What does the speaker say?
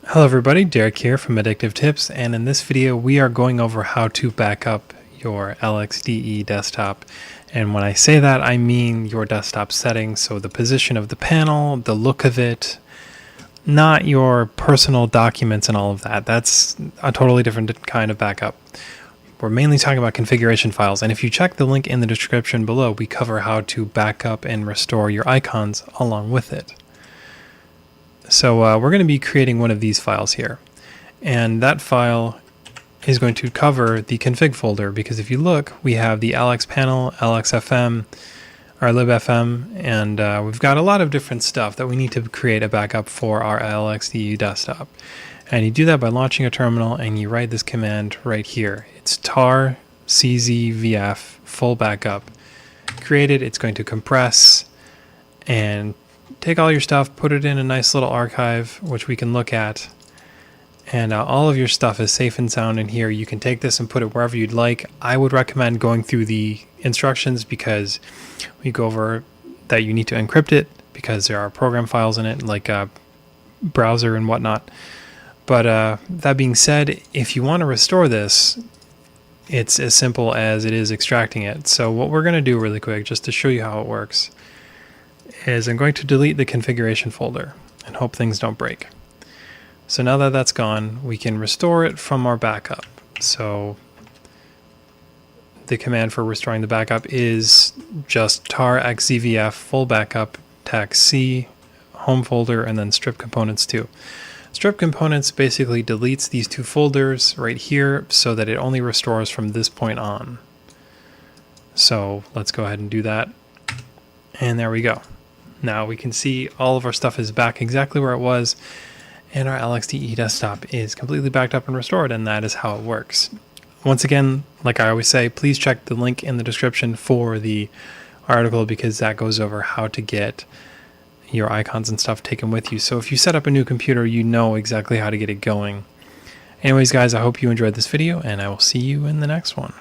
Hello everybody, Derek here from Addictive Tips, and in this video we are going over how to back up your LXDE desktop. And when I say that, I mean your desktop settings, so the position of the panel, the look of it, not your personal documents and all of that. That's a totally different kind of backup. We're mainly talking about configuration files, and if you check the link in the description below, we cover how to back up and restore your icons along with it. So we're going to be creating one of these files here, and that file is going to cover the config folder, because if you look, we have the LX panel, LXFM, our libfm, and we've got a lot of different stuff that we need to create a backup for our LXDE desktop. And you do that by launching a terminal, and you write this command right here. It's tar czvf full backup. Created, it's going to compress and take all your stuff, put it in a nice little archive, which we can look at. And all of your stuff is safe and sound in here. You can take this and put it wherever you'd like. I would recommend going through the instructions, because we go over that you need to encrypt it because there are program files in it, like a browser and whatnot. But that being said, if you want to restore this, it's as simple as it is extracting it. So what we're going to do really quick, just to show you how it works, is I'm going to delete the configuration folder and hope things don't break. So now that that's gone, we can restore it from our backup. So the command for restoring the backup is just tar xzvf full backup tac c home folder and then strip components 2. Strip components basically deletes these two folders right here so that it only restores from this point on. So let's go ahead and do that. And there we go. Now we can see all of our stuff is back exactly where it was, and our LXDE desktop is completely backed up and restored, and that is how it works. Once again, like I always say, please check the link in the description for the article, because that goes over how to get your icons and stuff taken with you. So if you set up a new computer, you know exactly how to get it going. Anyways, guys, I hope you enjoyed this video, and I will see you in the next one.